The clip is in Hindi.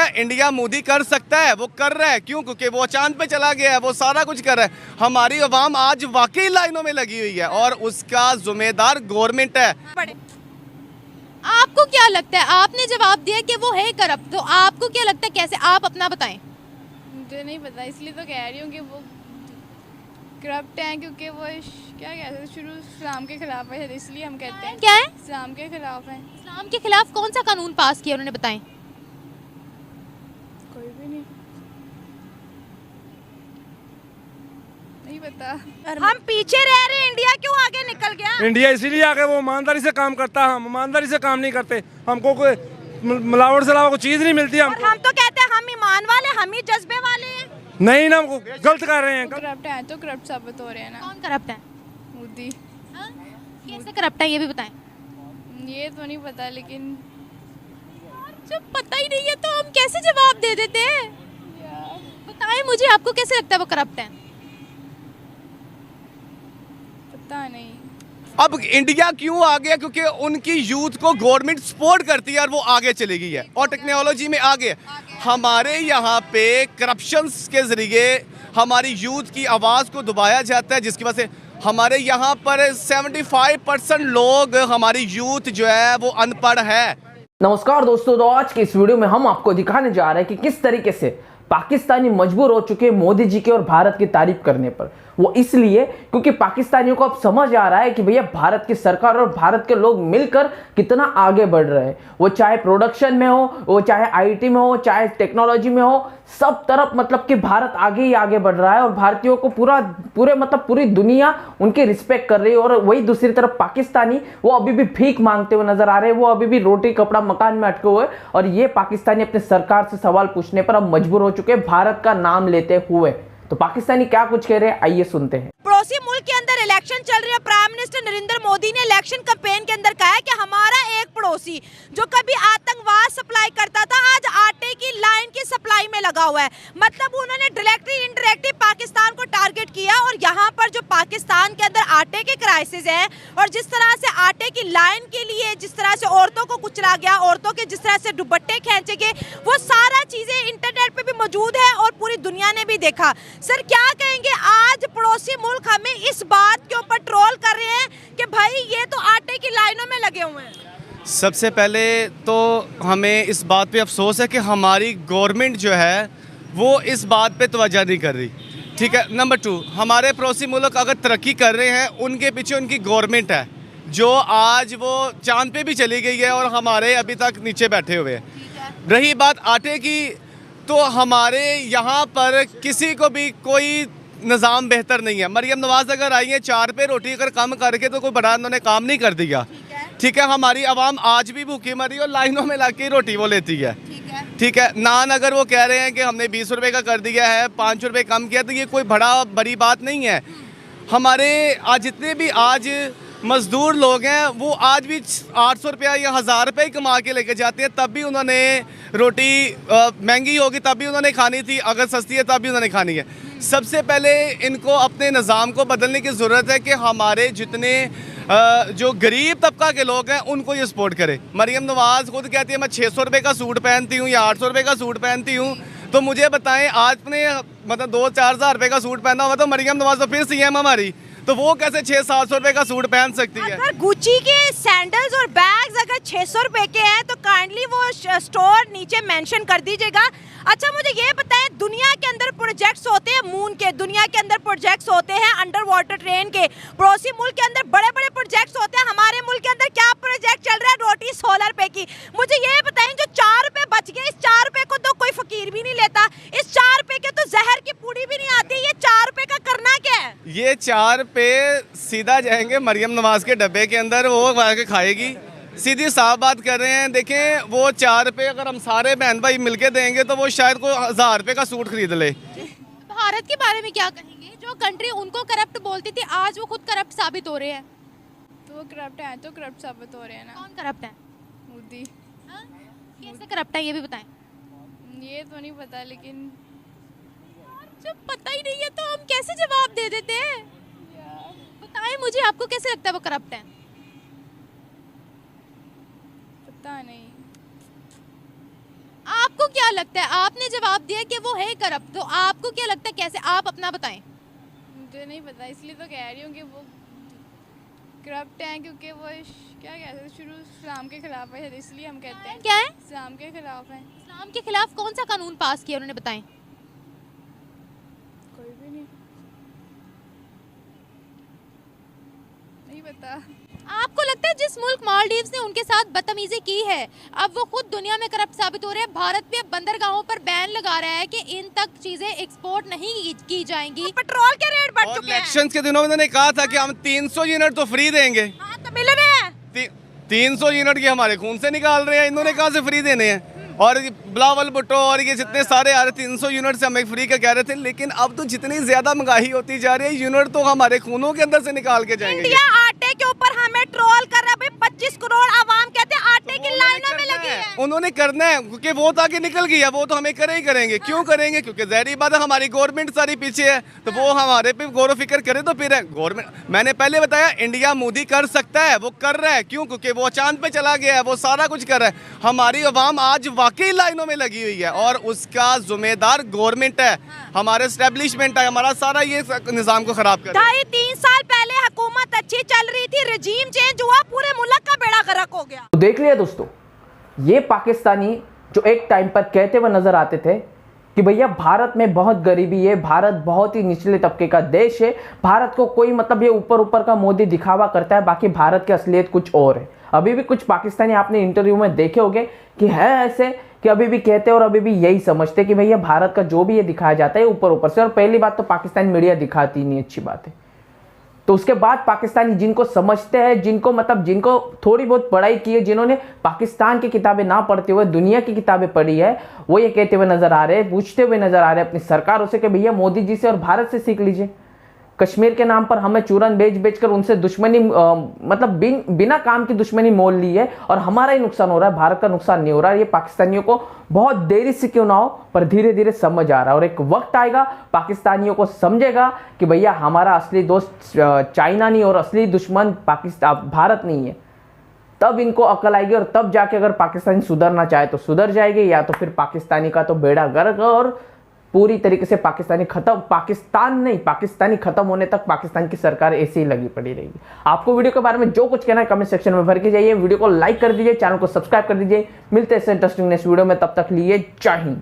इंडिया मोदी कर सकता है, वो कर रहा है। क्यों? क्योंकि वो चांद पे चला गया है, वो सारा कुछ कर रहा है। हमारी अवाम आज वाकई लाइनों में लगी हुई है और उसका जिम्मेदार गवर्नमेंट है। आपको क्या लगता है, आपने जवाब दिया कि वो है करप्ट, तो आपको क्या लगता है कैसे, आप अपना बताएं। मुझे नहीं पता, इसलिए तो कह रही हूँ कि वो करप्ट हैं, क्योंकि वो क्या कहते हैं, शुरू इस्लाम के खिलाफ है, इसलिए हम कहते हैं क्या है? इस्लाम के खिलाफ है। इस्लाम के खिलाफ कौन सा कानून पास किया उन्होंने, बताएं। कोई भी नहीं पता। हम पीछे रह रहे हैं, इंडिया क्यों आगे निकल गया? इंडिया इसीलिए आगे, वो ईमानदारी से काम करता है, हम ईमानदारी से काम नहीं करते, हमको कोई मिलावट से अलावा कोई चीज नहीं मिलती हमको। हम तो कहते हैं हम ईमान वाले, हम ही जज्बे वाले हैं। नहीं ना, हमको गलत कर रहे हैं। करप्ट है तो करप्ट साबित हो रहे हैं ना। कौन करप्ट है? मोदी। हाँ? कैसे करप्ट है ये भी बताएं। ये तो नहीं पता, लेकिन जब पता ही नहीं है तो हम कैसे जवाब दे देते हैं? बताएं मुझे, आपको कैसे लगता है वो करप्ट है? पता नहीं। अब इंडिया क्यों आ गया? क्योंकि उनकी यूथ को गवर्नमेंट सपोर्ट करती है और वो आगे चली गई है और टेक्नोलॉजी में आगे। हमारे यहाँ पे करप्शंस के जरिए हमारी यूथ की आवाज़ को दबाया जाता है, जिसकी वजह से हमारे यहाँ पर 75% लोग, हमारी यूथ जो है वो अनपढ़ है। नमस्कार दोस्तों, तो आज के इस वीडियो में हम आपको दिखाने जा रहे हैं कि किस तरीके से पाकिस्तानी मजबूर हो चुके हैं मोदी जी के और भारत की तारीफ करने पर। वो इसलिए क्योंकि पाकिस्तानियों को अब समझ आ रहा है कि भैया भारत की सरकार और भारत के लोग मिलकर कितना आगे बढ़ रहे हैं। वो चाहे प्रोडक्शन में हो, वो चाहे आईटी में हो, चाहे टेक्नोलॉजी में हो, सब तरफ मतलब कि भारत आगे ही आगे बढ़ रहा है और भारतीयों को पूरी दुनिया उनकी रिस्पेक्ट कर रही है। और वही दूसरी तरफ पाकिस्तानी, वो अभी भी भीख मांगते हुए नजर आ रहे हैं, वो अभी भी रोटी कपड़ा मकान में अटके हुए। और ये पाकिस्तानी अपने सरकार से सवाल पूछने पर अब मजबूर हो चुके हैं भारत का नाम लेते हुए। तो पाकिस्तानी क्या कुछ कह रहे हैं, आइए सुनते हैं। पड़ोसी मुल्क के अंदर इलेक्शन चल रही है। प्राइम मिनिस्टर नरेंद्र मोदी ने इलेक्शन कैंपेन के अंदर कहा है कि हमारा एक पड़ोसी जो कभी आतंकवाद सप्लाई करता था, आज आटे की लाइन की सप्लाई में लगा हुआ है। मतलब उन्होंने डायरेक्टली इनडायरेक्टली पाकिस्तान को टारगेट किया। और यहाँ पर जो पाकिस्तान के अंदर आटे के क्राइसिस है और जिस तरह से आटे की लाइन के लिए जिस तरह से औरतों को कुचला गया, औरतों के जिस तरह से दुपट्टे खींचे गए, वो सारा चीजें इंटरनेट पे भी मौजूद है और पूरी दुनिया ने भी देखा। सर क्या कहेंगे, आज पड़ोसी मुल्क हमें इस बात के ऊपर ट्रोल कर रहे हैं कि भाई ये तो आटे की लाइनों में लगे हुए हैं। सबसे पहले तो हमें इस बात पे अफसोस है कि हमारी गवर्नमेंट जो है वो इस बात पे तवज्जो नहीं कर रही। ठीक है। नंबर 2, हमारे पड़ोसी मुल्क अगर तरक्की कर रहे हैं, उनके पीछे उनकी गवर्नमेंट है जो आज वो चांद पे भी चली गई है और हमारे अभी तक नीचे बैठे हुए हैं। रही बात आटे की, तो हमारे यहाँ पर किसी को भी कोई निज़ाम बेहतर नहीं है। मरियम नवाज अगर आई है 4 पे रोटी अगर कम करके, तो कोई बड़ा उन्होंने काम नहीं कर दिया। ठीक है। हमारी आवाम आज भी भूखी मरी और लाइनों में लग के रोटी वो लेती है। ठीक है। नान अगर वो कह रहे हैं कि हमने 20 रुपये का कर दिया है, 5 रुपये कम किया, तो ये कोई बड़ी बात नहीं है। हमारे आज जितने भी आज मज़दूर लोग हैं वो आज भी 800 रुपया या 1000 रुपये ही कमा के लेके जाते हैं, तब भी उन्होंने रोटी महंगी होगी तब भी उन्होंने खानी थी, अगर सस्ती है तब भी उन्होंने खानी है। सबसे पहले इनको अपने निज़ाम को बदलने की ज़रूरत है कि हमारे जितने जो गरीब तबका के लोग हैं उनको ये सपोर्ट करे। मरियम नवाज़ खुद कहती है मैं 600 रुपये का सूट पहनती हूँ या 800 रुपये का सूट पहनती हूँ, तो मुझे बताएं आपने मतलब 2-4 हज़ार रुपये का सूट पहना हुआ, तो मरियम नवाज़ तो फिर CM हमारी, तो वो कैसे 600-700 रुपये का सूट पहन सकती है? अगर गुच्ची के सैंडल्स और बैग्स अगर 600 रुपए के हैं तो काइंडली वो स्टोर नीचे मेंशन कर दीजिएगा। अच्छा मुझे ये बताएं, दुनिया के अंदर प्रोजेक्ट्स होते हैं मून के, दुनिया के अंदर प्रोजेक्ट्स होते हैं अंडर वाटर ट्रेन के, पड़ोसी मुल्क के अंदर बड़े बड़े प्रोजेक्ट्स होते हैं। हमारे मुल्क के अंदर क्या प्रोजेक्ट चल रहा है? रोटी 16 रुपए की। मुझे ये बताएं, जो 4 रुपए बच गए, इस 4 रुपए को तो कोई फकीर भी नहीं लेता, इस 4 रुपए के तो जहर की पूड़ी भी नहीं आती। ये 4 रुपए का करना क्या है? ये 4 रुपये सीधा जाएंगे मरियम नवाज के डब्बे के अंदर, वो के खाएगी। सीधी साफ बात कर रहे हैं। देखें, वो 4 रुपये अगर हम सारे बहन भाई मिलके देंगे तो वो शायद को 1000 रुपये का सूट खरीद ले। भारत के बारे में क्या कहेंगे? जो कंट्री उनको करप्ट बोलती थी, आज वो खुद करप्ट साबित हो रहे हैं। तो वो करप्ट है तो करप्ट साबित हो रहे हैं ना। कौन करप्ट है? मोदी। हाँ? कैसे करप्ट है ये भी बताएं। ये तो नहीं पता, लेकिन जब पता ही नहीं है तो हम कैसे जवाब दे देते हैं? बताएं मुझे, आपको कैसे लगता है वो करप्ट है? पता नहीं। आपको आपको क्या लगता है, आपने जवाब दिया कि वो है करप्ट, तो आपको क्या लगता है, कैसे, आप अपना बताएं। मुझे नहीं पता, इसलिए तो कह रही हूँ कि वो करप्ट हैं, क्योंकि वो क्या कहते हैं शुरू इस्लाम के खिलाफ है, इसलिए हम कहते हैं क्या है? इस्लाम के खिलाफ है। इस्लाम के खिलाफ कौन सा कानून पास किया उन्होंने, बताएं। कोई भी नहीं पता। आपको लगता है जिस मुल्क मालदीव्स ने उनके साथ बदतमीजी की है, अब वो खुद दुनिया में करप्ट साबित हो रहे हैं। भारत भी अब बंदरगाहों पर बैन लगा रहा है कि इन तक चीजें एक्सपोर्ट नहीं की जाएंगी। पेट्रोल के रेट बढ़ और चुके हैं। इलेक्शंस के दिनों में उन्होंने कहा था कि हम 300 यूनिट तो फ्री देंगे। हाँ, तो मिल रहे हैं। 300 यूनिट की हमारे खून से निकाल रहे हैं, इन्होंने कहाँ से फ्री देने हैं। और ये बिलावल भुट्टो और ये जितने सारे आ रहे 300 यूनिट से हमें फ्री का कह रहे थे, लेकिन अब तो जितनी ज्यादा महंगाई होती जा रही है, यूनिट तो हमारे खूनों के अंदर से निकाल के जाएंगे। इंडिया आटे के ऊपर हमें ट्रोल कर रहा है भाई। 25 करोड़ आवाम कहते हैं आटे की लाइनों में लगी है। उन्होंने करना है क्योंकि वो तो आगे निकल गया, वो तो हमें करे ही करेंगे। क्यों करेंगे? क्योंकि ज़ाहिर बात है हमारी गवर्नमेंट सारी पीछे है, तो वो हमारे पे गौर फिक्र करे तो फिर है गवर्नमेंट। मैंने पहले बताया इंडिया मोदी कर सकता है, वो कर रहा है। क्यों? क्योंकि वो चांद पे चला गया है, वो सारा कुछ कर रहा है। हमारी अवाम आज वाकई लाइनों में लगी हुई है और उसका जिम्मेदार गवर्नमेंट है, हमारे एस्टेब्लिशमेंट है, हमारा सारा ये निज़ाम को खराब कर रहा है। 2.5-3 साल पहले हुकूमत अच्छी चल रही थी, रजीम चेंज हुआ, पूरे मुल्क का बेड़ा गर्क हो गया। तो देख लिया दोस्तों, ये पाकिस्तानी जो एक टाइम पर कहते हुए नजर आते थे कि भैया भारत में बहुत गरीबी है, भारत बहुत ही निचले तबके का देश है, भारत को कोई मतलब ये ऊपर ऊपर का मोदी दिखावा करता है, बाकी भारत की असलियत कुछ और है। अभी भी कुछ पाकिस्तानी आपने इंटरव्यू में देखे होंगे कि है ऐसे कि अभी भी कहते और अभी भी यही समझते कि भैया भारत का जो भी ये दिखाया जाता है ऊपर ऊपर से। और पहली बात तो पाकिस्तानी मीडिया दिखाती नहीं, अच्छी बात है। तो उसके बाद पाकिस्तानी जिनको समझते हैं, जिनको मतलब जिनको थोड़ी बहुत पढ़ाई की है, जिन्होंने पाकिस्तान की किताबें ना पढ़ते हुए दुनिया की किताबें पढ़ी है, वो ये कहते हुए नजर आ रहे हैं, पूछते हुए नजर आ रहे हैं अपनी सरकारों से कि भैया मोदी जी से और भारत से सीख लीजिए। कश्मीर के नाम पर हमें चूरन बेच कर उनसे दुश्मनी मतलब बिना काम की दुश्मनी मोल ली है और हमारा ही नुकसान हो रहा है, भारत का नुकसान नहीं हो रहा है। ये पाकिस्तानियों को बहुत देरी से क्यों ना हो पर धीरे धीरे समझ आ रहा है और एक वक्त आएगा पाकिस्तानियों को समझेगा कि भैया हमारा असली दोस्त चाइना नहीं और असली दुश्मन पाकिस्तान भारत नहीं है। तब इनको अकल आएगी और तब जाके अगर पाकिस्तानी सुधरना चाहे तो सुधर जाएगी, या तो फिर पाकिस्तानी का तो बेड़ा गर्क और पूरी तरीके से पाकिस्तानी खत्म, पाकिस्तानी खत्म होने तक पाकिस्तान की सरकार ऐसे ही लगी पड़ी रहेगी। आपको वीडियो के बारे में जो कुछ कहना है कमेंट सेक्शन में भर के जाइए, वीडियो को लाइक कर दीजिए, चैनल को सब्सक्राइब कर दीजिए। मिलते हैं इंटरेस्टिंग नेक्स्ट वीडियो में, तब तक लिए जय हिंद।